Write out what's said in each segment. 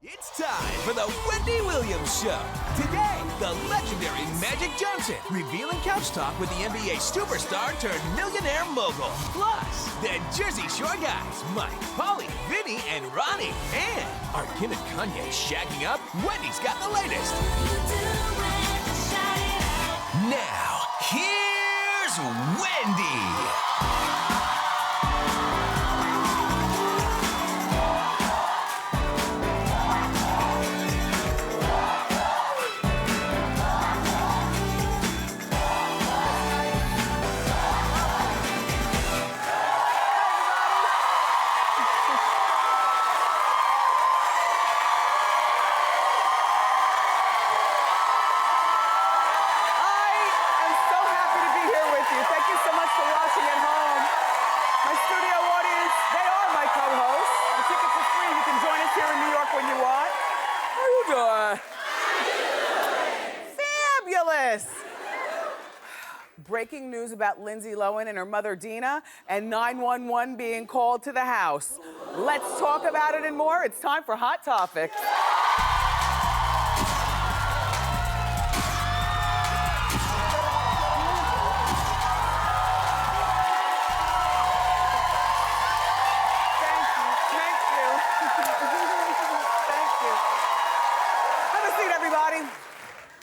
It's time for the Wendy Williams Show. Today, the legendary Magic Johnson revealing couch talk with the NBA superstar turned millionaire mogul. Plus, the Jersey Shore guys, Mike, Paulie, Vinny, and Ronnie. And are Kim and Kanye shagging up? Wendy's got the latest. Now, here's Wendy. Breaking news about Lindsay Lohan and her mother Dina, and 911 being called to the house. Let's talk about it and more. It's time for Hot Topics.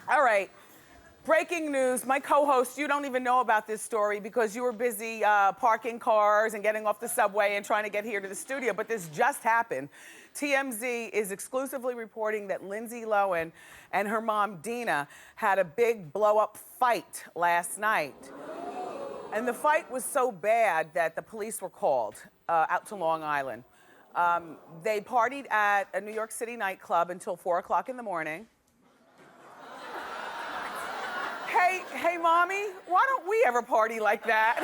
All right, breaking news. My co-host, you don't even know about this story because you were busy parking cars and getting off the subway and trying to get here to the studio, but this just happened. TMZ is exclusively reporting that Lindsay Lohan and her mom, Dina, had a big blow-up fight last night. And the fight was so bad that the police were called out to Long Island. They partied at a New York City nightclub until 4 o'clock in the morning. Hey, mommy, why don't we ever party like that?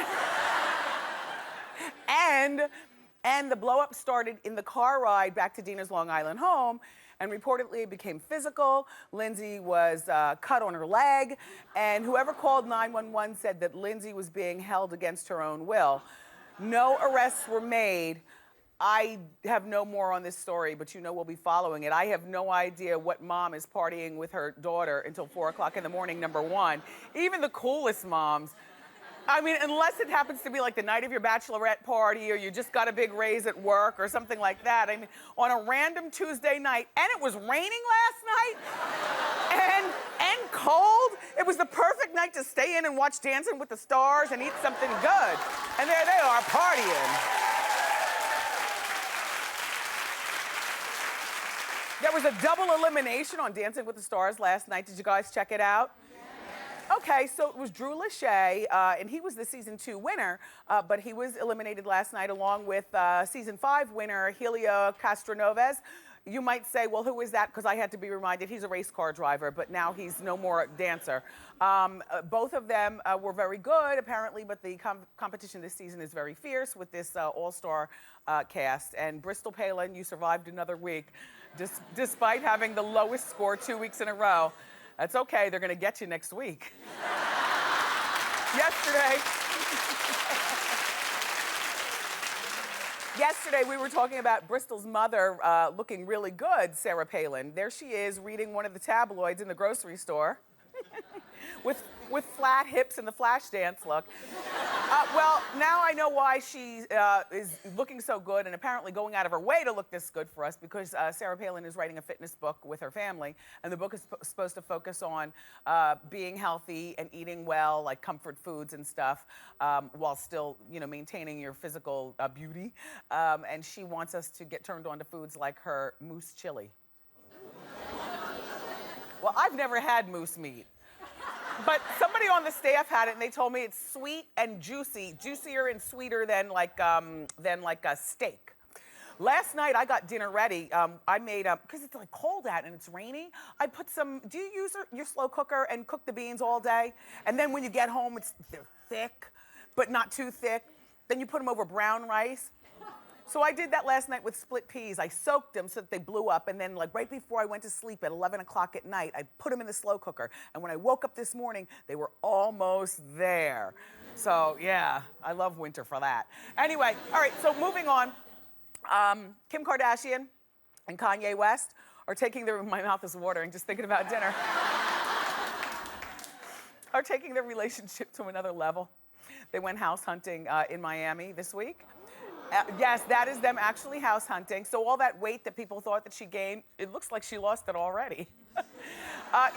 and the blow-up started in the car ride back to Dina's Long Island home, and reportedly it became physical. Lindsay was cut on her leg, and whoever called 911 said that Lindsay was being held against her own will. No arrests were made. I have no more on this story, but you know we'll be following it. I have no idea what mom is partying with her daughter until 4 o'clock in the morning, number one. Even the coolest moms. I mean, unless it happens to be like the night of your bachelorette party or you just got a big raise at work or something like that. I mean, on a random Tuesday night, and it was raining last night, and cold. It was the perfect night to stay in and watch Dancing with the Stars and eat something good. And there they are partying. There was a double elimination on Dancing with the Stars last night. Did you guys check it out? Yes. Okay, so it was Drew Lachey, and he was the season 2 winner, but he was eliminated last night along with season 5 winner, Helio Castroneves. You might say, well, who is that? Because I had to be reminded he's a race car driver, but now he's no more a dancer. Both of them were very good, apparently, but the competition this season is very fierce with this all-star cast. And Bristol Palin, you survived another week, despite having the lowest score 2 weeks in a row. That's okay, they're gonna get you next week. Yesterday, we were talking about Bristol's mother looking really good, Sarah Palin. There she is reading one of the tabloids in the grocery store with flat hips and the flash dance look. Well, now I know why she is looking so good and apparently going out of her way to look this good for us, because Sarah Palin is writing a fitness book with her family, and the book is supposed to focus on being healthy and eating well, like comfort foods and stuff, while still, you know, maintaining your physical beauty. And she wants us to get turned on to foods like her moose chili. Well, I've never had moose meat. But somebody on the staff had it, and they told me it's sweet and juicy, juicier and sweeter than like a steak. Last night I got dinner ready. I made because it's like cold out and it's rainy. I put some. Do you use your slow cooker and cook the beans all day? And then when you get home, they're thick, but not too thick. Then you put them over brown rice. So I did that last night with split peas. I soaked them so that they blew up, and then like right before I went to sleep at 11 o'clock at night, I put them in the slow cooker. And when I woke up this morning, they were almost there. So yeah, I love winter for that. Anyway, all right, so moving on. Kim Kardashian and Kanye West are taking their, my mouth is watering just thinking about dinner, are taking their relationship to another level. They went house hunting in Miami this week. Yes, that is them actually house hunting. So all that weight that people thought that she gained, it looks like she lost it already.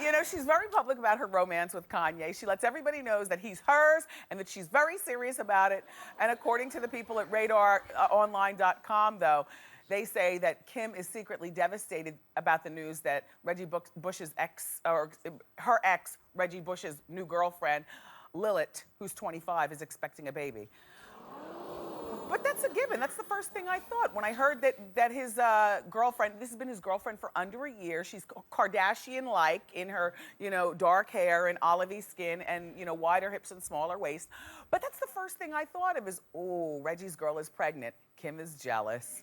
You know, she's very public about her romance with Kanye. She lets everybody know that he's hers and that she's very serious about it. And according to the people at RadarOnline.com, though, they say that Kim is secretly devastated about the news that Reggie Bush's ex, or her ex, Reggie Bush's new girlfriend, Lilith, who's 25, is expecting a baby. But that's a given. That's the first thing I thought when I heard that his girlfriend, this has been his girlfriend for under a year. She's Kardashian-like in her, you know, dark hair and olivey skin and, you know, wider hips and smaller waist. But that's the first thing I thought of is, oh, Reggie's girl is pregnant. Kim is jealous.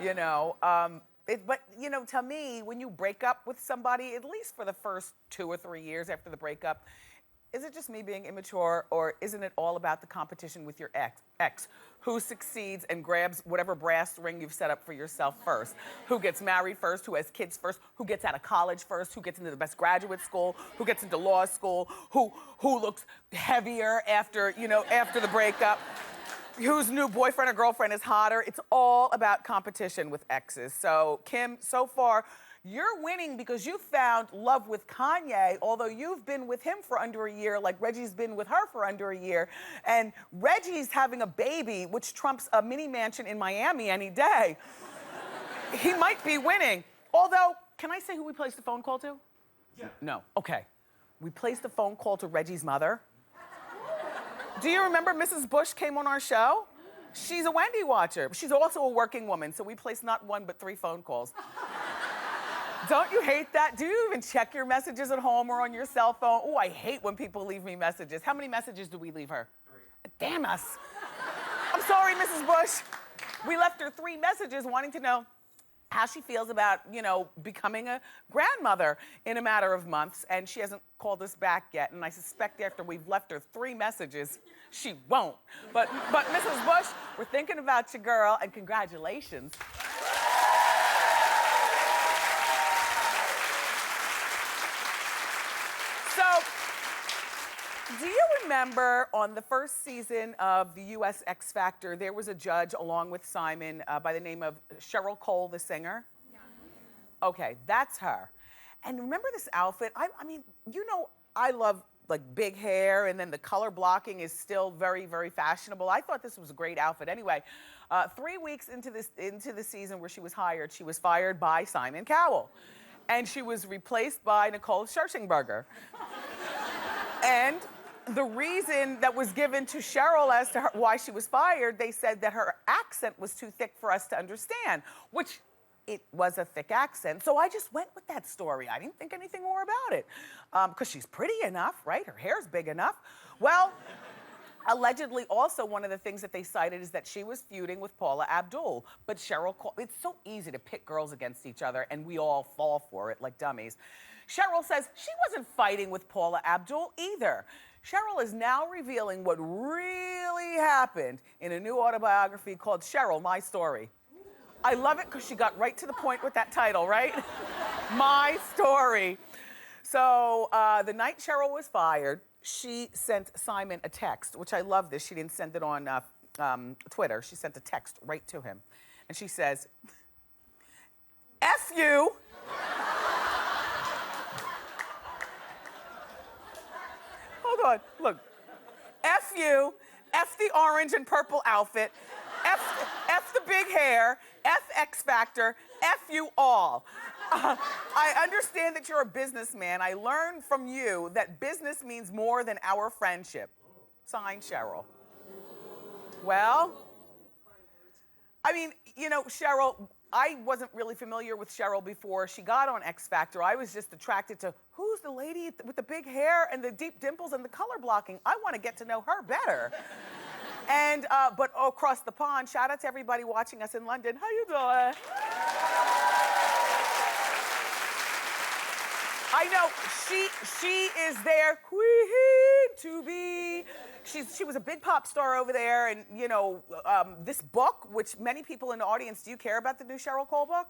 You know, but, you know, to me, when you break up with somebody, at least for the first 2 or 3 years after the breakup, is it just me being immature, or isn't it all about the competition with your ex? Who succeeds and grabs whatever brass ring you've set up for yourself first? Who gets married first? Who has kids first? Who gets out of college first? Who gets into the best graduate school? Who gets into law school? Who looks heavier after, you know, after the breakup? Whose new boyfriend or girlfriend is hotter? It's all about competition with exes. So Kim, so far, you're winning because you found love with Kanye, although you've been with him for under a year, like Reggie's been with her for under a year. And Reggie's having a baby, which trumps a mini mansion in Miami any day. He might be winning. Although, can I say who we placed a phone call to? Yeah. No, okay. We placed a phone call to Reggie's mother. Do you remember Mrs. Bush came on our show? She's a Wendy watcher. She's also a working woman, so we placed not 1, but 3 phone calls. Don't you hate that? Do you even check your messages at home or on your cell phone? Oh, I hate when people leave me messages. How many messages do we leave her? 3. Damn us. I'm sorry, Mrs. Bush. We left her 3 messages wanting to know how she feels about, you know, becoming a grandmother in a matter of months, and she hasn't called us back yet, and I suspect after we've left her 3 messages, she won't. But Mrs. Bush, we're thinking about you, girl, and congratulations. So, do you remember on the first season of the US X Factor, there was a judge along with Simon by the name of Cheryl Cole, the singer? Yeah. Okay, that's her. And remember this outfit? I mean, you know, I love like big hair, and then the color blocking is still very, very fashionable. I thought this was a great outfit. Anyway, 3 weeks into the season where she was hired, she was fired by Simon Cowell. And she was replaced by Nicole Scherzinger. And the reason that was given to Cheryl as to why she was fired, they said that her accent was too thick for us to understand, which it was a thick accent. So I just went with that story. I didn't think anything more about it. Because she's pretty enough, right? Her hair's big enough. Well, allegedly also one of the things that they cited is that she was feuding with Paula Abdul. But Cheryl, it's so easy to pit girls against each other and we all fall for it like dummies. Cheryl says she wasn't fighting with Paula Abdul either. Cheryl is now revealing what really happened in a new autobiography called Cheryl, My Story. I love it because she got right to the point with that title, right? My Story. So the night Cheryl was fired, she sent Simon a text, which I love this. She didn't send it on Twitter. She sent a text right to him. And she says, F you. Hold on, look. F you, F the orange and purple outfit, F the big hair, F X Factor, F you all. I understand that you're a businessman. I learned from you that business means more than our friendship. Signed, Cheryl. Well, I mean, you know, Cheryl, I wasn't really familiar with Cheryl before she got on X Factor. I was just attracted to who's the lady with the big hair and the deep dimples and the color blocking. I want to get to know her better. And, but across the pond, shout out to everybody watching us in London. How you doing? I know, she is their queen to be. She was a big pop star over there, and you know, this book, which many people in the audience, do you care about the new Cheryl Cole book?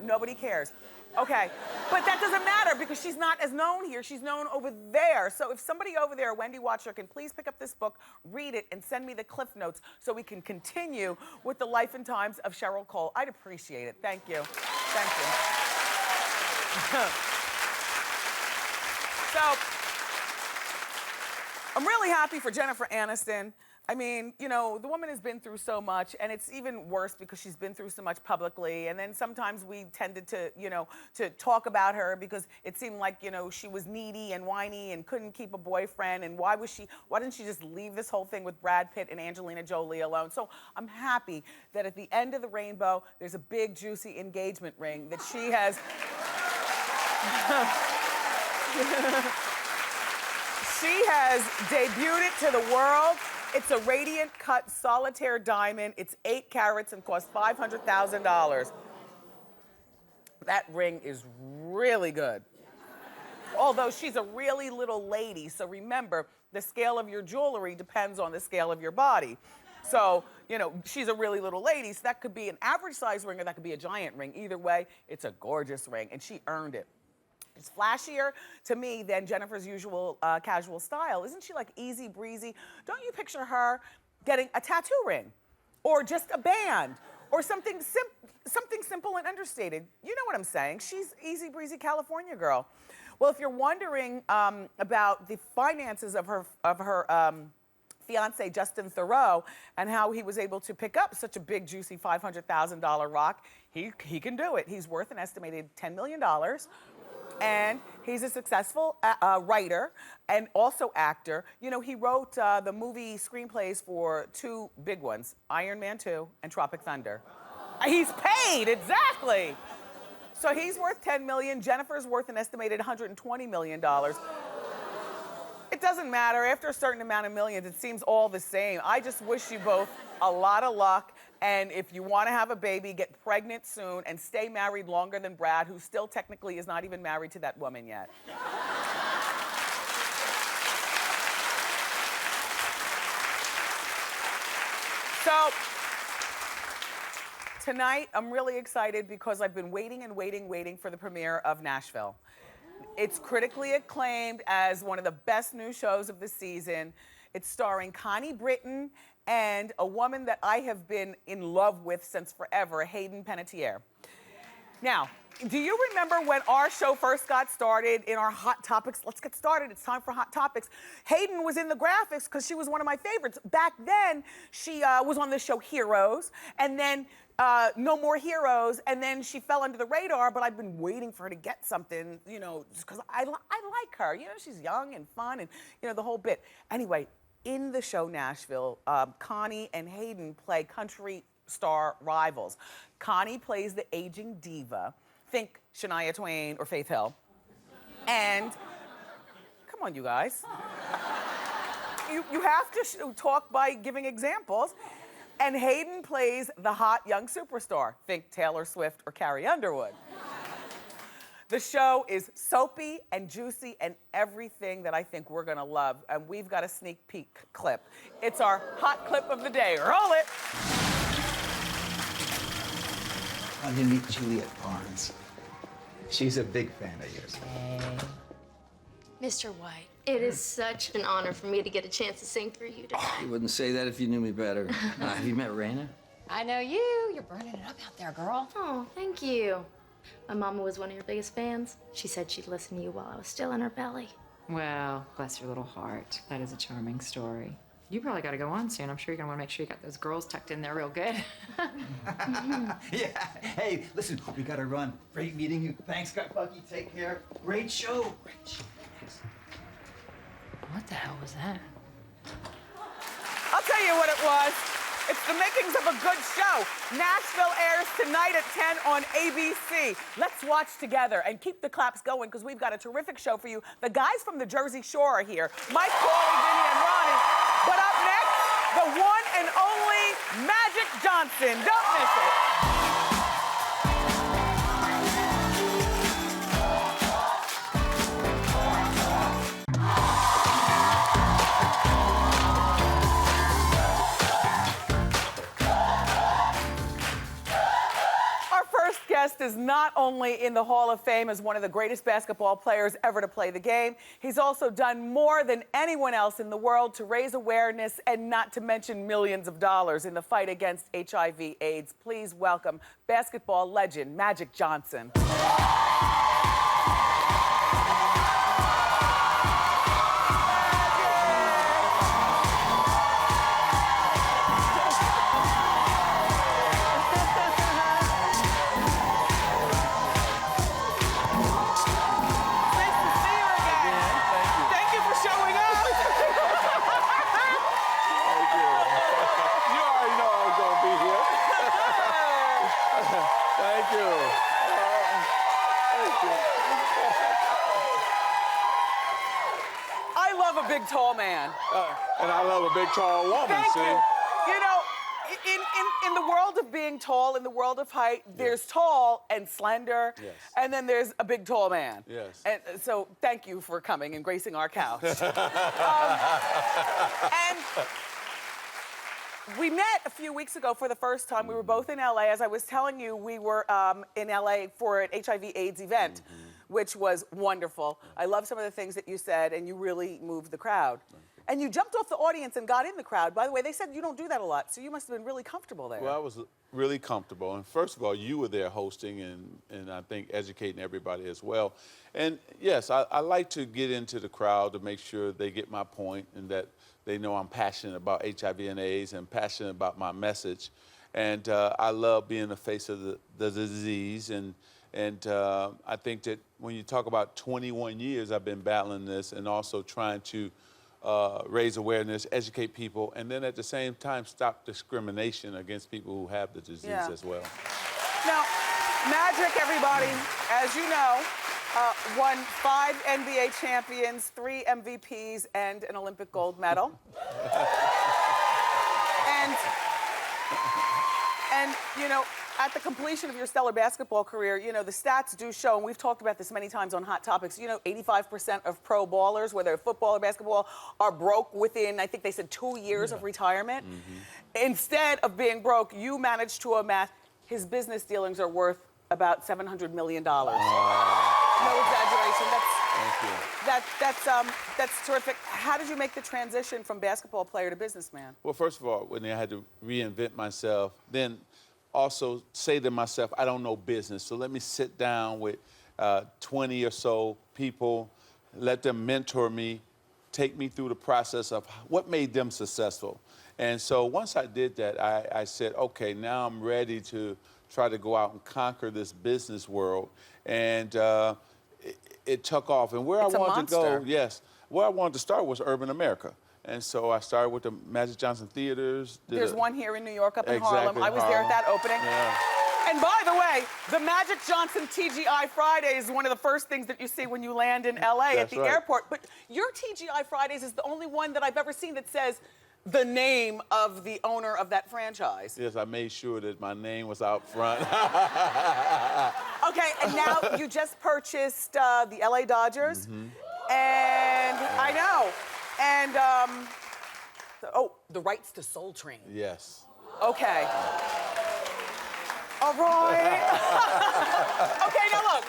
Nobody cares. Okay, but that doesn't matter because she's not as known here. She's known over there. So if somebody over there, Wendy Watcher, can please pick up this book, read it, and send me the cliff notes so we can continue with the life and times of Cheryl Cole. I'd appreciate it. Thank you. Thank you. So, I'm really happy for Jennifer Aniston. I mean, you know, the woman has been through so much, and it's even worse because she's been through so much publicly. And then sometimes we tended to, you know, to talk about her because it seemed like, you know, she was needy and whiny and couldn't keep a boyfriend. And why didn't she just leave this whole thing with Brad Pitt and Angelina Jolie alone? So I'm happy that at the end of the rainbow, there's a big, juicy engagement ring that she has. She has debuted it to the world. It's a radiant cut solitaire diamond. It's 8 carats and costs $500,000. That ring is really good. Although she's a really little lady, so remember, the scale of your jewelry depends on the scale of your body. So, you know, she's a really little lady, so that could be an average size ring or that could be a giant ring. Either way, it's a gorgeous ring, and she earned it. It's flashier to me than Jennifer's usual casual style. Isn't she like easy breezy? Don't you picture her getting a tattoo ring or just a band or something simple and understated? You know what I'm saying. She's easy breezy California girl. Well, if you're wondering about the finances of her fiance Justin Theroux and how he was able to pick up such a big juicy $500,000 rock, he can do it. He's worth an estimated $10 million. And he's a successful writer and also actor. You know, he wrote the movie screenplays for 2 big ones, Iron Man 2 and Tropic Thunder. He's paid, exactly. So he's worth $10 million. Jennifer's worth an estimated $120 million. It doesn't matter. After a certain amount of millions, it seems all the same. I just wish you both a lot of luck. And if you want to have a baby, get pregnant soon and stay married longer than Brad, who still technically is not even married to that woman yet. So, tonight, I'm really excited because I've been waiting for the premiere of Nashville. It's critically acclaimed as one of the best new shows of the season. It's starring Connie Britton and a woman that I have been in love with since forever, Hayden Panettiere. Now, do you remember when our show first got started in our Hot Topics? Let's get started, it's time for Hot Topics. Hayden was in the graphics because she was one of my favorites. Back then, she was on the show Heroes, and then No More Heroes, and then she fell under the radar, but I've been waiting for her to get something, you know, just because I like her. You know, she's young and fun and, you know, the whole bit. Anyway, in the show Nashville, Connie and Hayden play country star rivals. Connie plays the aging diva. Think Shania Twain or Faith Hill. And, come on, you guys. You have to talk by giving examples. And Hayden plays the hot young superstar. Think Taylor Swift or Carrie Underwood. The show is soapy and juicy and everything that I think we're gonna love. And we've got a sneak peek clip. It's our hot clip of the day. Roll it. How do you meet Juliet Barnes? She's a big fan of yours. Mr. White, it is such an honor for me to get a chance to sing for you tonight. You wouldn't say that if you knew me better. Have you met Raina? I know you. You're burning it up out there, girl. Oh, thank you. My mama was one of your biggest fans. She said she'd listen to you while I was still in her belly. Well, bless your little heart. That is a charming story. You probably got to go on soon. I'm sure you're going to want to make sure you got those girls tucked in there real good. Yeah. Hey, listen, we got to run. Great meeting you. Thanks, Bucky. Take care. Great show. Great show. What the hell was that? I'll tell you what it was. It's the makings of a good show. Nashville airs tonight at 10 on ABC. Let's watch together and keep the claps going because we've got a terrific show for you. The guys from the Jersey Shore are here. Mike, Paulie, Vinny, and Ronnie. But up next, the one and only Magic Johnson. Don't miss it. guest is not only in the Hall of Fame as one of the greatest basketball players ever to play the game, he's also done more than anyone else in the world to raise awareness and not to mention millions of dollars in the fight against HIV/AIDS. Please welcome basketball legend Magic Johnson. A big tall man. And I love a big tall woman. Thank see? you. You know, in the world of being tall, in the world of height, there's tall and slender, and then there's a big tall man. Yes. And so thank you for coming and gracing our couch. And we met a few weeks ago for the first time. We were both in LA. As I was telling you, we were in LA for an HIV/AIDS event, which was wonderful. I love some of the things that you said, and you really moved the crowd. And you jumped off the audience and got in the crowd. By the way, they said you don't do that a lot, so you must have been really comfortable there. Well, I was really comfortable. And first of all, you were there hosting and I think educating everybody as well. And yes, I like to get into the crowd to make sure they get my point and that they know I'm passionate about HIV and AIDS and passionate about my message. And I love being the face of the disease. And I think that when you talk about 21 years, I've been battling this and also trying to raise awareness, educate people, and then at the same time stop discrimination against people who have the disease as well. Now, Magic, everybody, as you know, won 5 NBA champions, 3 MVPs, and an Olympic gold medal. And you know, at the completion of your stellar basketball career, you know, the stats do show, and we've talked about this many times on Hot Topics, you know, 85% of pro ballers, whether football or basketball, are broke within, I think they said, 2 years of retirement. Instead of being broke, you managed to amass, his business dealings are worth about $700 million. No exaggeration. Thank you. That's terrific. How did you make the transition from basketball player to businessman? Well, first of all, when I had to reinvent myself, then also say to myself, I don't know business, so let me sit down with 20 or so people, let them mentor me, take me through the process of what made them successful. And so once I did that, I said, okay, now I'm ready to try to go out and conquer this business world. And it took off. And where I wanted to go, where I wanted to start was urban America. And so I started with the Magic Johnson Theaters. There's one here in New York, up in Harlem. I was there at that opening. Yeah. And by the way, the Magic Johnson TGI Fridays is one of the first things that you see when you land in LA at the airport. But your TGI Fridays is the only one that I've ever seen that says the name of the owner of that franchise. Yes, I made sure that my name was out front. Okay, and now you just purchased the LA Dodgers. And I know. And, the rights to Soul Train. Yes. Okay. All right. Okay, now look,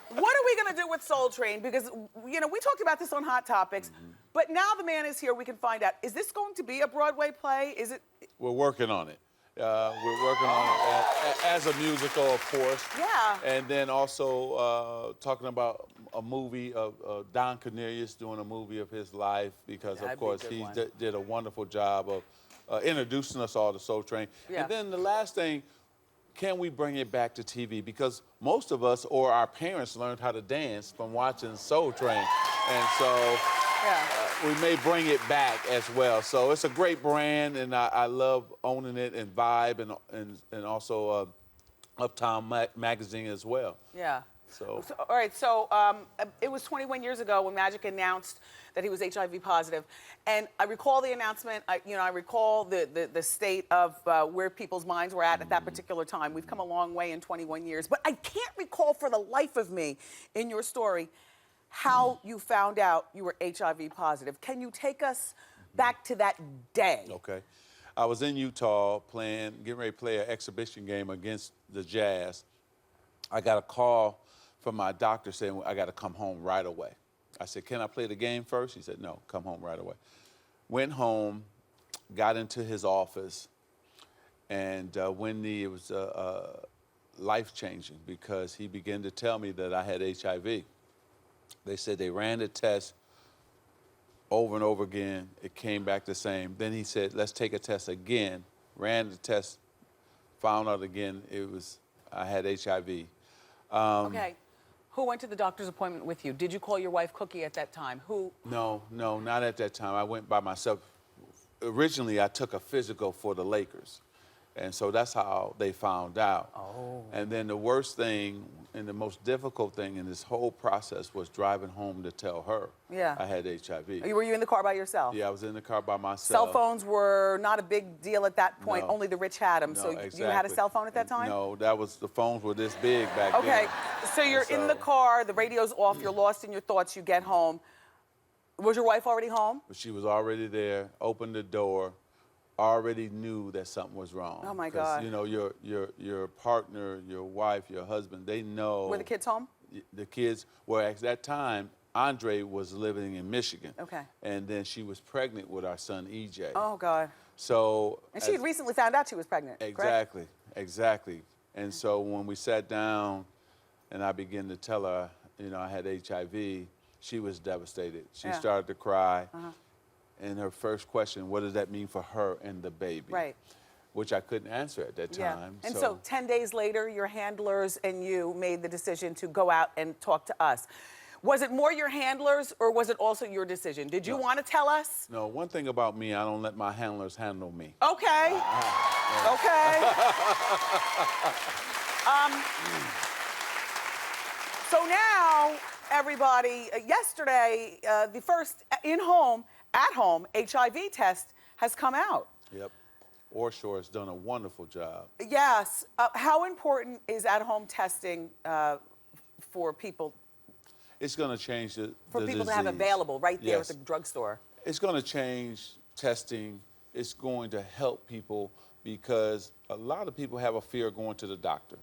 what are we gonna do with Soul Train? Because, you know, we talked about this on Hot Topics, but now the man is here, we can find out. Is this going to be a Broadway play? Is it? We're working on it. We're working on it as a musical, of course. Yeah. And then also talking about a movie of Don Cornelius doing a movie of his life because, of course, he did a wonderful job of introducing us all to Soul Train. Yeah. And then the last thing, can we bring it back to TV? Because most of us or our parents learned how to dance from watching Soul Train. And so we may bring it back as well. So it's a great brand, and I love owning it, and Vibe, and also Uptown Magazine as well. Yeah. So all right, so it was 21 years ago when Magic announced that he was HIV positive. And I recall the announcement, I recall the state of where people's minds were at that particular time. We've come a long way in 21 years. But I can't recall for the life of me in your story how you found out you were HIV positive. Can you take us back to that day? Okay. I was in Utah getting ready to play an exhibition game against the Jazz. I got a call from my doctor saying I got to come home right away. I said, can I play the game first? He said, no, come home right away. Went home, got into his office, and Wendy, it was life-changing because he began to tell me that I had HIV. They said they ran the test over and over again. It came back the same. Then he said, let's take a test again. Ran the test, found out again I had HIV. Okay. Who went to the doctor's appointment with you? Did you call your wife Cookie at that time? Who? No, not at that time. I went by myself. Originally, I took a physical for the Lakers. And so that's how they found out. Oh. And then the worst thing and the most difficult thing in this whole process was driving home to tell her I had HIV. Were you in the car by yourself? Yeah, I was in the car by myself. Cell phones were not a big deal at that point. No. Only the rich had them. No, So exactly. you had a cell phone at that time? No, the phones were this big back then. Okay, so you're in the so- car, the radio's off, you're lost in your thoughts, you get home. Was your wife already home? But she was already there, opened the door, already knew that something was wrong. Oh my 'Cause, God. you know, your partner, your wife, your husband, they know. Were the kids home? The kids, well, at that time, Andre was living in Michigan. Okay. And then she was pregnant with our son, EJ. Oh God. So. And she had recently found out she was pregnant, correct? Exactly. And so when we sat down and I began to tell her, you know, I had HIV, she was devastated. She started to cry. And her first question, what does that mean for her and the baby? Right. Which I couldn't answer at that time. And so 10 days later, your handlers and you made the decision to go out and talk to us. Was it more your handlers or was it also your decision? Did you want to tell us? No, one thing about me, I don't let my handlers handle me. Okay. Okay. So now, everybody, yesterday, the first at-home HIV test has come out. Yep. Orshore has done a wonderful job. Yes. How important is at-home testing for people? It's going to change the To have disease. available right there Yes. at the drugstore. It's going to change testing. It's going to help people because a lot of people have a fear of going to the doctor.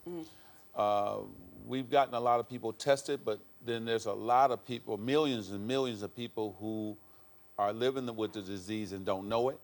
We've gotten a lot of people tested, but then there's a lot of people, millions and millions of people who are living with the disease and don't know it.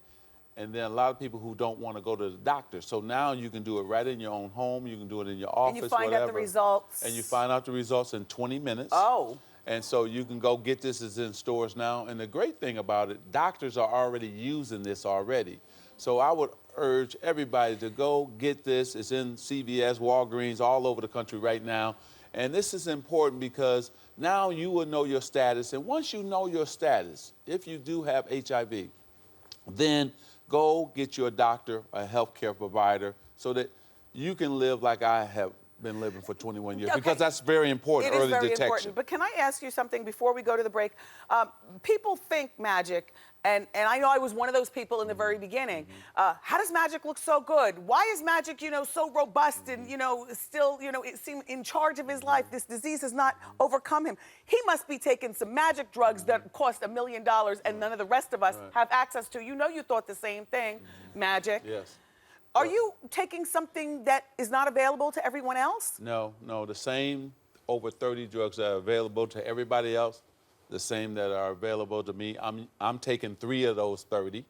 And then a lot of people who don't want to go to the doctor. So now you can do it right in your own home. You can do it in your office, And you find out the results. And you find out the results in 20 minutes. Oh. And so you can go get this. It's in stores now. And the great thing about it, doctors are already using this already. So I would urge everybody to go get this. It's in CVS, Walgreens, all over the country right now. And this is important because now you will know your status. And once you know your status, if you do have HIV, then go get you a doctor, a healthcare provider, so that you can live like I have been living for 21 years, because that's very important, It is early very detection. important. But can I ask you something before we go to the break? People think magic, and I know I was one of those people in the very beginning. How does magic look so good? Why is magic, so robust and, still, it seemed in charge of his life? This disease has not overcome him. He must be taking some magic drugs that cost $1 million and none of the rest of us have access to. You thought the same thing, magic. Yes. Are you taking something that is not available to everyone else? No, the same over 30 drugs that are available to everybody else, the same that are available to me. I'm taking 3 of those 30,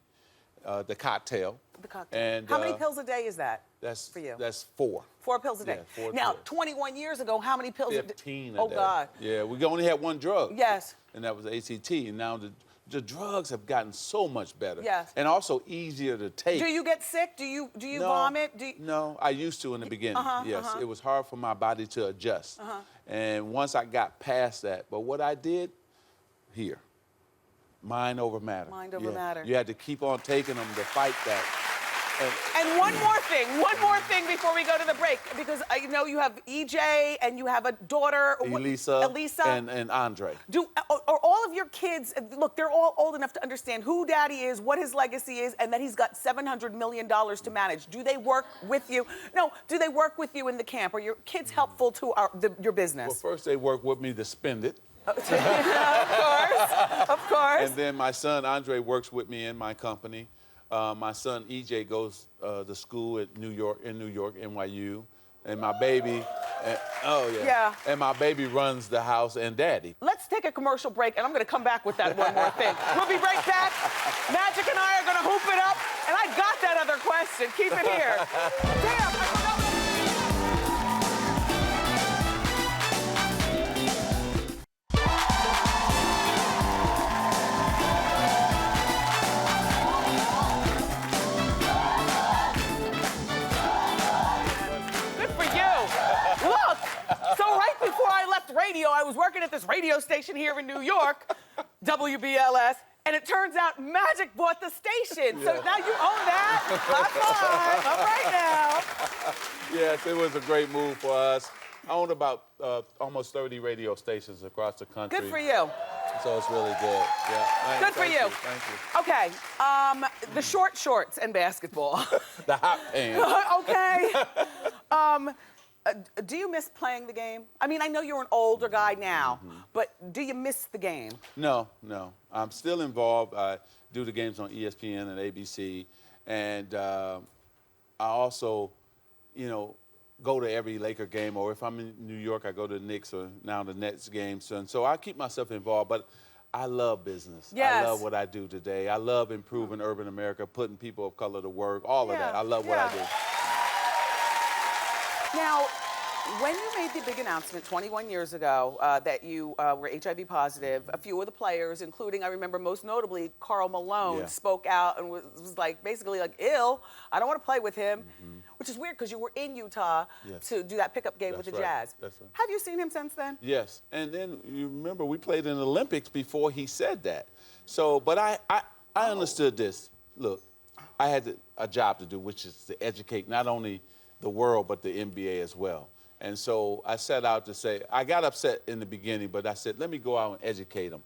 the cocktail. The cocktail. And, how many pills a day is that for you? That's 4. 4 pills a day. Yeah, 4 now, pills. 21 years ago, how many pills a day? 15 a day. Oh, God. Yeah, we only had 1 drug. Yes. And that was ACT. And now the drugs have gotten so much better. Yes. And also easier to take. Do you get sick? Do you No, vomit? No, I used to in the beginning. Yes, it was hard for my body to adjust. And once I got past that, but what I did here, mind over matter. Mind over matter. You had to keep on taking them to fight that. And one more thing before we go to the break, because I know you have EJ and you have a daughter. Elisa. Elisa. And Andre. Are all of your kids, look, they're all old enough to understand who Daddy is, what his legacy is, and that he's got $700 million to manage. Do they work with you? No, do they work with you in the camp? Are your kids helpful to your business? Well, first they work with me to spend it. Of course. And then my son Andre works with me in my company. My son EJ goes to school at in New York, NYU, and my baby, oh yeah. Yeah. And my baby runs the house and daddy. Let's take a commercial break, and I'm going to come back with that one more thing. We'll be right back. Magic and I are going to hoop it up, and I got that other question. Keep it here. Damn, I forgot. Good for you. Look, so right before I left radio, I was working at this radio station here in New York, WBLS, and it turns out Magic bought the station. So now you own that. High five. All right now. Yes, it was a great move for us. I own about almost 30 radio stations across the country. Good for you. So it's really good. Yeah. Good for you. Thank you. Okay, the short shorts and basketball. The hot pants. Okay. Do you miss playing the game? I mean, I know you're an older guy now, but do you miss the game? No. I'm still involved. I do the games on ESPN and ABC, and I also, go to every Laker game, or if I'm in New York, I go to the Knicks or now the Nets games. And so I keep myself involved, but I love business. Yes. I love what I do today. I love improving urban America, putting people of color to work, all of that. I love what I do. Now, when you made the big announcement 21 years ago that you were HIV positive, a few of the players, including, I remember most notably, Karl Malone, spoke out and was like, basically like, ill, I don't want to play with him, which is weird because you were in Utah to do that pickup game with the Jazz. That's right. Have you seen him since then? Yes, and then you remember we played in the Olympics before he said that. So, but I understood this. Look, I had a job to do, which is to educate not only the world, but the NBA as well. And so I set out to say, I got upset in the beginning, but I said, let me go out and educate them.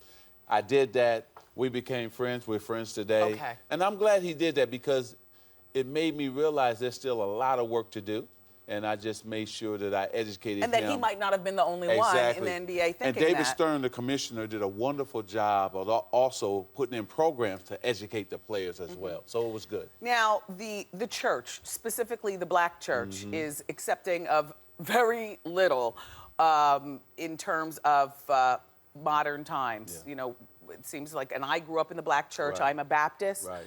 I did that. We became friends. We're friends today. Okay. And I'm glad he did that because it made me realize there's still a lot of work to do. And I just made sure that I educated him. And that he might not have been the only one in the NBA thinking And David that. Stern, the commissioner, did a wonderful job of also putting in programs to educate the players as well. So it was good. Now, the church, specifically the black church, is accepting of very little in terms of modern times. You know, it seems like, and I grew up in the black church. Right. I'm a Baptist. Right.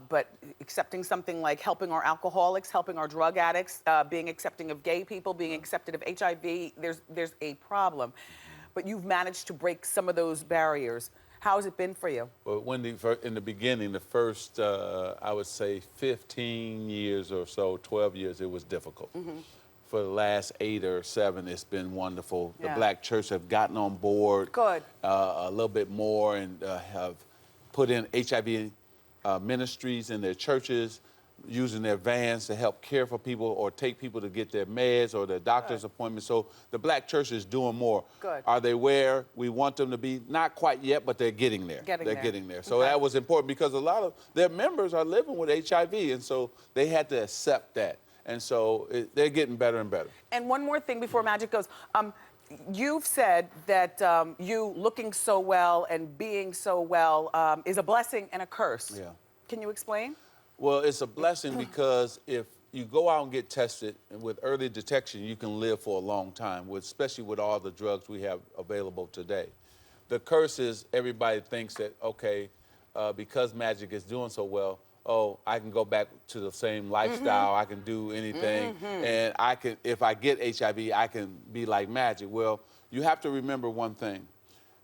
But accepting something like helping our alcoholics, helping our drug addicts, being accepting of gay people, being accepted of HIV, there's a problem. But you've managed to break some of those barriers. How has it been for you? Well, Wendy, in the beginning, the first, I would say 15 years or so, 12 years, it was difficult. For the last 8 or 7, it's been wonderful. The black church have gotten on board Good. A little bit more and have put in HIV ministries in their churches, using their vans to help care for people or take people to get their meds or their doctor's appointments. So the black church is doing more. Good. Are they where we want them to be? Not quite yet, but they're getting there. They're getting there. So that was important because a lot of their members are living with HIV, and so they had to accept that. And so they're getting better and better. And one more thing before Magic goes. You've said that you looking so well and being so well is a blessing and a curse. Yeah. Can you explain? Well, it's a blessing because if you go out and get tested, and with early detection, you can live for a long time, especially with all the drugs we have available today. The curse is everybody thinks that, okay, because Magic is doing so well, oh, I can go back to the same lifestyle, I can do anything, and I can, if I get HIV, I can be like Magic. Well, you have to remember one thing,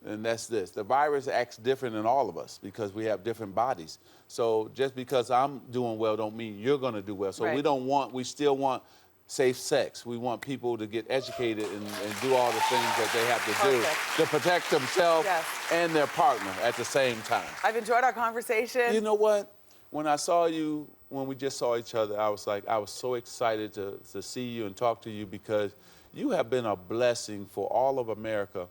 and that's this. The virus acts different in all of us because we have different bodies. So just because I'm doing well don't mean you're gonna do well. So we still want safe sex. We want people to get educated and do all the things that they have to do to protect themselves and their partner at the same time. I've enjoyed our conversation. You know what? When I saw you, when we just saw each other, I was so excited to see you and talk to you because you have been a blessing for all of America.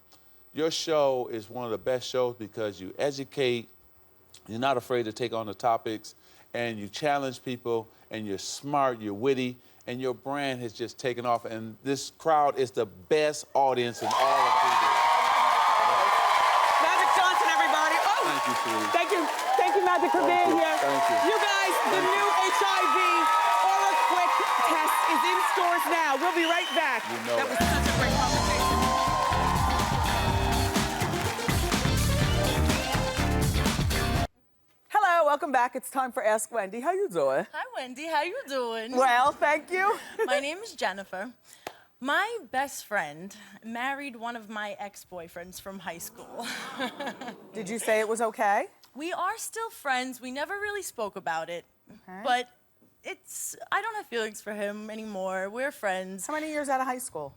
Your show is one of the best shows because you educate, you're not afraid to take on the topics, and you challenge people, and you're smart, you're witty, and your brand has just taken off, and this crowd is the best audience in all of TV. Magic Johnson, everybody. Oh, thank you, sweetie. Thank you, Magic, for being here. Thank you. You guys, the new HIV Aura Quick test is in stores now. We'll be right back. You know that was that. such a great conversation. Hello, welcome back. It's time for Ask Wendy. How you doing? Hi, Wendy. How you doing? Well, thank you. My name is Jennifer. My best friend married one of my ex-boyfriends from high school. Did you say it was okay? We are still friends. We never really spoke about it. Okay. But I don't have feelings for him anymore. We're friends. How many years out of high school?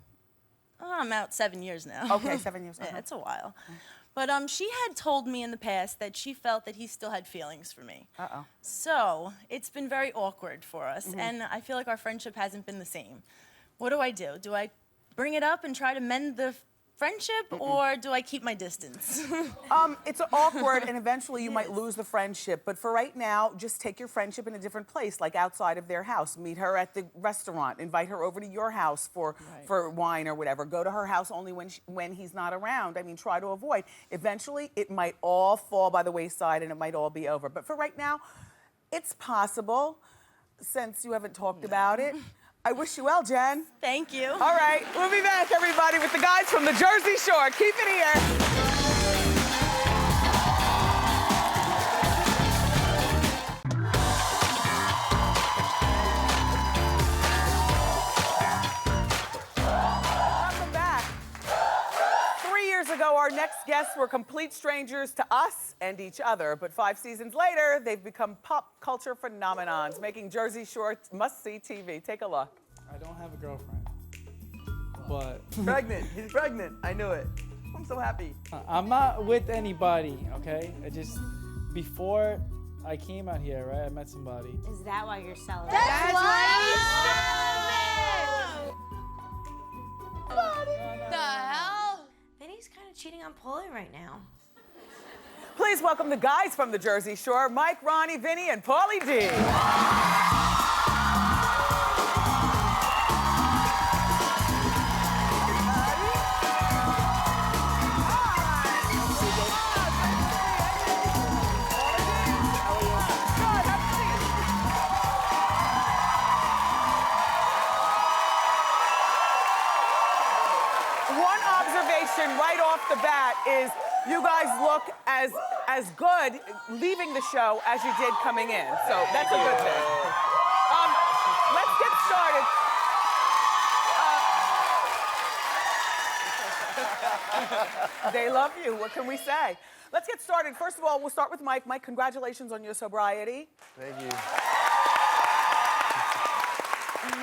Oh, I'm out 7 years now. Okay, 7 years. Yeah, it's a while. But she had told me in the past that she felt that he still had feelings for me. Uh-oh. So it's been very awkward for us, and I feel like our friendship hasn't been the same. What do I do? Do I bring it up and try to mend the friendship, or do I keep my distance? It's awkward, and eventually you might lose the friendship. But for right now, just take your friendship in a different place, like outside of their house. Meet her at the restaurant. Invite her over to your house for wine or whatever. Go to her house only when he's not around. I mean, try to avoid. Eventually, it might all fall by the wayside, and it might all be over. But for right now, it's possible, since you haven't talked about it. I wish you well, Jen. Thank you. All right, we'll be back, everybody, with the guys from the Jersey Shore. Keep it here. Welcome back. 3 years ago, our next guests were complete strangers to us and each other, but 5 seasons later, they've become pop culture phenomenons, making Jersey Shore must-see TV. Take a look. I don't have a girlfriend, but Pregnant. He's pregnant. I knew it. I'm so happy. I'm not with anybody, okay? Before I came out here, right, I met somebody. Is that why you're selling? That's The hell? Vinny's kind of cheating on Paulie right now. Please welcome the guys from the Jersey Shore, Mike, Ronnie, Vinny, and Paulie D. One observation right off the bat is you guys look as good leaving the show as you did coming in. So that's a good thing. Let's get started. They love you. What can we say? Let's get started. First of all, we'll start with Mike. Mike, congratulations on your sobriety. Thank you.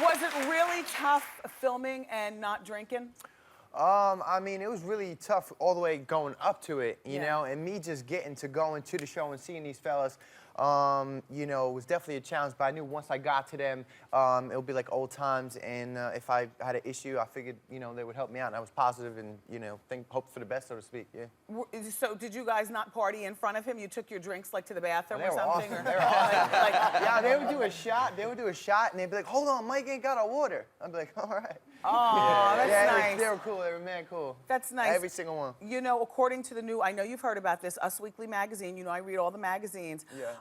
Was it really tough filming and not drinking? I mean, it was really tough all the way going up to it, you know, and me just getting to go into the show and seeing these fellas, you know, was definitely a challenge, but I knew once I got to them, it would be like old times, and if I had an issue, I figured, you know, they would help me out, and I was positive and, you know, hope for the best, so to speak, yeah. So did you guys not party in front of him? You took your drinks like to the bathroom They or were something? awesome. They were awesome. Yeah, they would do a shot, and they'd be like, hold on, Mike ain't got our water. I'd be like, all right. Oh, that's nice. They were cool, they were mad cool. That's nice. Every single one. You know, according to the new, I know you've heard about this, Us Weekly magazine, you know I read all the magazines. Yeah.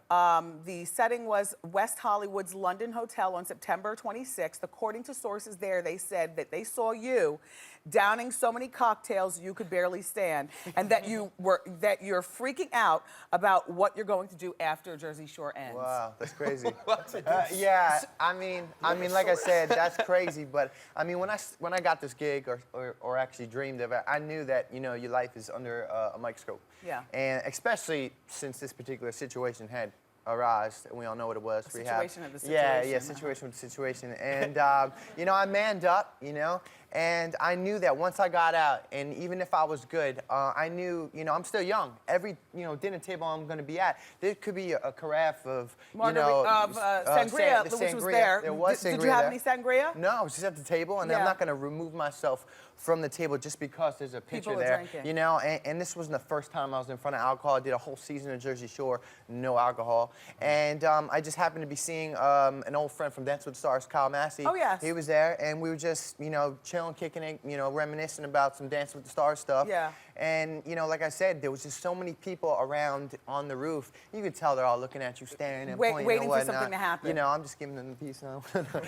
The setting was West Hollywood's London Hotel on September 26th. According to sources there, they said that they saw you downing so many cocktails you could barely stand, and that you're freaking out about what you're going to do after Jersey Shore ends. Wow, that's crazy. Yeah, I mean, like I said, that's crazy. But I mean, when I got this gig, or actually dreamed of it, I knew that, you know, your life is under a microscope. Yeah. And especially since this particular situation had arise, and we all know what it was. Situation of the Yeah, situation. yeah, situation with the situation. And, you know, I manned up, you know, and I knew that once I got out, and even if I was good, I knew, you know, I'm still young. Every, you know, dinner table I'm going to be at, there could be a carafe of, sangria, which was there. There was sangria. Did you have there. any sangria? No, I was just at the table, and I'm not going to remove myself from the table just because there's a picture People are there. drinking. You know, and this wasn't the first time I was in front of alcohol. I did a whole season of Jersey Shore, no alcohol. And I just happened to be seeing an old friend from Dance with the Stars, Kyle Massey. Oh, yes. He was there, and we were just, you know, chilling chilling, kicking it, you know, reminiscing about some Dancing with the Stars stuff. Yeah. And, you know, like I said, there was just so many people around on the roof. You could tell they're all looking at you, staring and pointing waiting and for whatnot. something to happen. You know, I'm just giving them the piece now.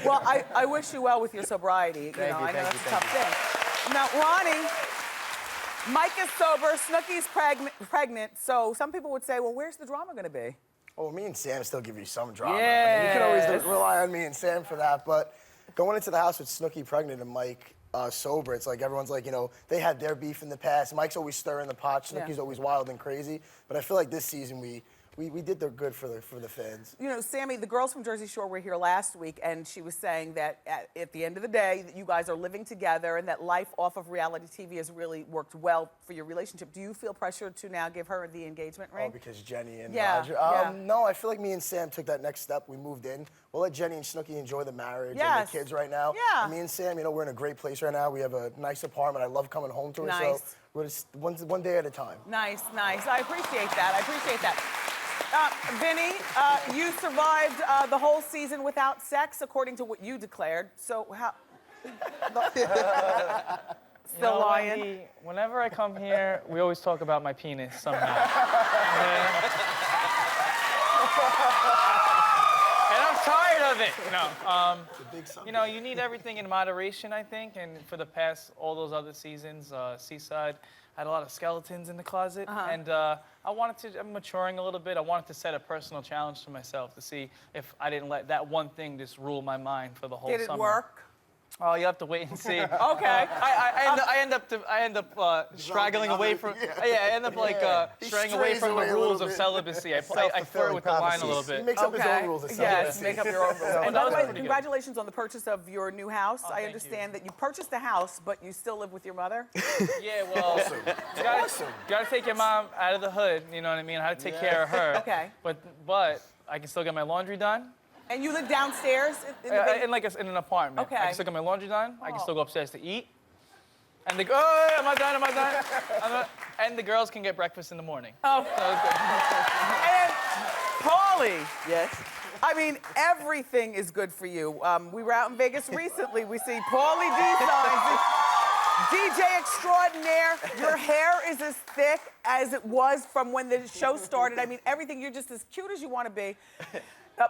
Well, I wish you well with your sobriety. Thank you, I know thank that's you, a tough thank thing. Now, Ronnie, Mike is sober, Snooki's pregnant, so some people would say, well, where's the drama gonna be? Oh, me and Sam still give you some drama. Yes. You can always rely on me and Sam for that, but going into the house with Snooki pregnant and Mike sober, it's like everyone's like, you know, they had their beef in the past. Mike's always stirring the pot. Snooki's always wild and crazy. But I feel like this season we did the good for the fans. You know, Sammy, the girls from Jersey Shore were here last week, and she was saying that at the end of the day, that you guys are living together and that life off of reality TV has really worked well for your relationship. Do you feel pressured to now give her the engagement ring? Oh, because Jenny and Yeah, Roger. yeah. No, I feel like me and Sam took that next step. We moved in. We'll let Jenny and Snooki enjoy the marriage and the kids right now. Yeah. And me and Sam, you know, we're in a great place right now. We have a nice apartment. I love coming home to it. Nice. So we're just one day at a time. Nice, nice. I appreciate that. I appreciate that. Vinny, you survived the whole season without sex, according to what you declared. So how? Still lying. Wendy, whenever I come here, we always talk about my penis somehow. And I'm tired of it. No, you know, you need everything in moderation, I think. And for the past, all those other seasons, Seaside, I had a lot of skeletons in the closet. And I'm maturing a little bit. I wanted to set a personal challenge to myself to see if I didn't let that one thing just rule my mind for the whole summer. Did it work? Oh, you have to wait and see. Okay. I end up straggling away from. Yeah, I end up straying away from the rules of celibacy. I flirt with the line a little bit. He makes up his own rules of celibacy. Yes, make up your own rules. And that by the was way, pretty good. congratulations on the purchase of your new house. I thank understand that you purchased a house, but you still live with your mother. Yeah, well, you gotta take your mom out of the hood. You know what I mean? How to take care of her. Okay. But I can still get my laundry done. And you live downstairs in the big... in an apartment. Okay. I can still get my laundry done. I can still go upstairs to eat. And they go, oh, am I done? Am I done? And the girls can get breakfast in the morning. Oh. And Paulie. Yes? I mean, everything is good for you. We were out in Vegas recently. We see Paulie D signs. DJ extraordinaire. Your hair is as thick as it was from when the show started. I mean, everything. You're just as cute as you want to be.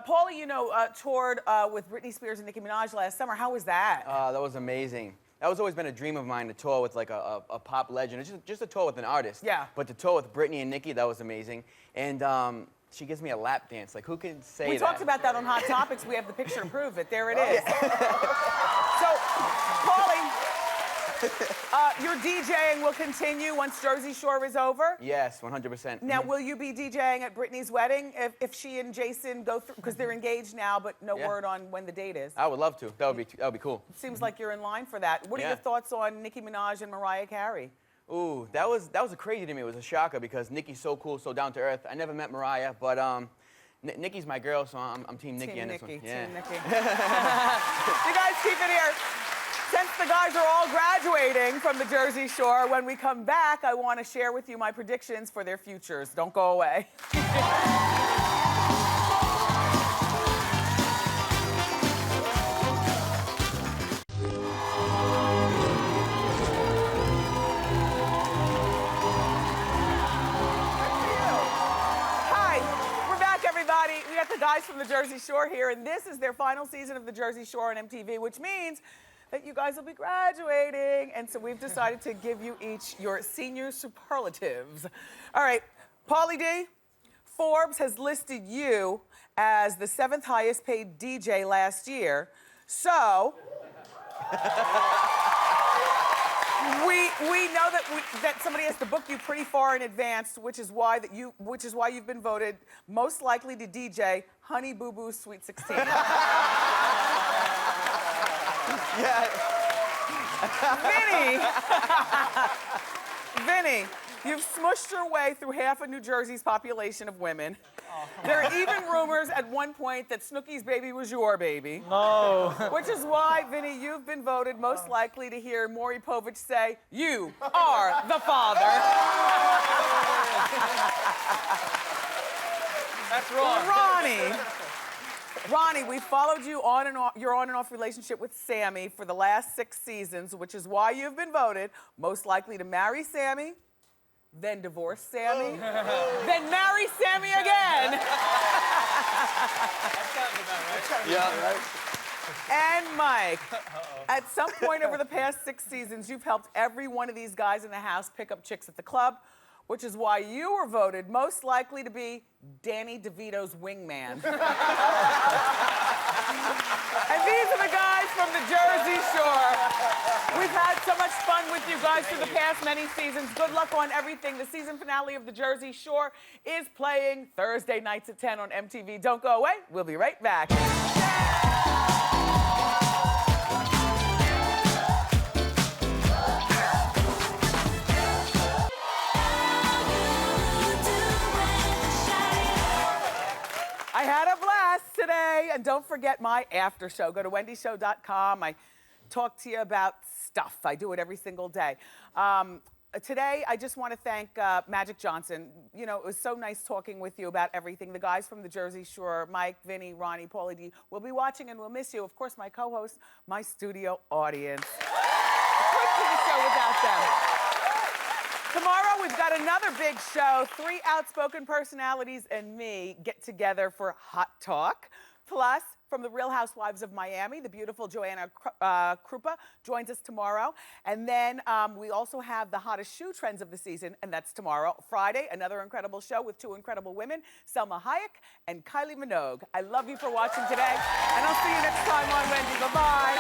Paulie, you know, toured with Britney Spears and Nicki Minaj last summer. How was that? That was amazing. That was always been a dream of mine, to tour with like a pop legend. It's just a tour with an artist. Yeah. But to tour with Britney and Nicki, that was amazing. And she gives me a lap dance. Like, who can say that? We talked about that on Hot Topics. We have the picture to prove it. There it is. So, Paulie, your DJing will continue once Jersey Shore is over? Yes, 100%. Now, will you be DJing at Britney's wedding if she and Jason go through, because they're engaged now, but no word on when the date is? I would love to. That would be cool. Seems like you're in line for that. What are Yeah. your thoughts on Nicki Minaj and Mariah Carey? Ooh, that was crazy to me. It was a shocker because Nicki's so cool, so down to earth. I never met Mariah, but Nicki's my girl, so I'm Team Nicki on this one. Yeah. Team Nicki. You guys keep it here. Since the guys are all graduating from the Jersey Shore, when we come back, I want to share with you my predictions for their futures. Don't go away. Hi, we're back, everybody. We got the guys from the Jersey Shore here, and this is their final season of the Jersey Shore on MTV, which means that you guys will be graduating. And so we've decided to give you each your senior superlatives. All right, Paulie D, Forbes has listed you as the 7th highest paid DJ last year. So, we know that somebody has to book you pretty far in advance, which is why you've been voted most likely to DJ Honey Boo Boo Sweet 16. Vinny, you've smushed your way through half of New Jersey's population of women. There are even rumors at one point that Snooki's baby was your baby. No. Which is why, Vinny, you've been voted most likely to hear Maury Povich say, "You are the father." That's wrong. Ronnie. Ronnie, we followed you on and off, your on and off relationship with Sammy for the last 6 seasons, which is why you've been voted most likely to marry Sammy, then divorce Sammy, then marry Sammy again. That sounds about right. Yeah, right. And Mike, at some point over the past 6 seasons, you've helped every one of these guys in the house pick up chicks at the club, which is why you were voted most likely to be Danny DeVito's wingman. And these are the guys from the Jersey Shore. We've had so much fun with you guys for the past many seasons. Good luck on everything. The season finale of the Jersey Shore is playing Thursday nights at 10 on MTV. Don't go away. We'll be right back. I had a blast today, and don't forget my after show. Go to wendyshow.com. I talk to you about stuff. I do it every single day. Today, I just want to thank Magic Johnson. You know, it was so nice talking with you about everything. The guys from the Jersey Shore, Mike, Vinny, Ronnie, Paulie D, will be watching and we'll miss you. Of course, my co-hosts, my studio audience. I couldn't do the show without them. Tomorrow, we've got another big show. 3 outspoken personalities and me get together for Hot Talk. Plus, from the Real Housewives of Miami, the beautiful Joanna Krupa joins us tomorrow. And then we also have the hottest shoe trends of the season, and that's tomorrow. Friday, another incredible show with 2 incredible women, Selma Hayek and Kylie Minogue. I love you for watching today, and I'll see you next time on Wendy. Bye-bye.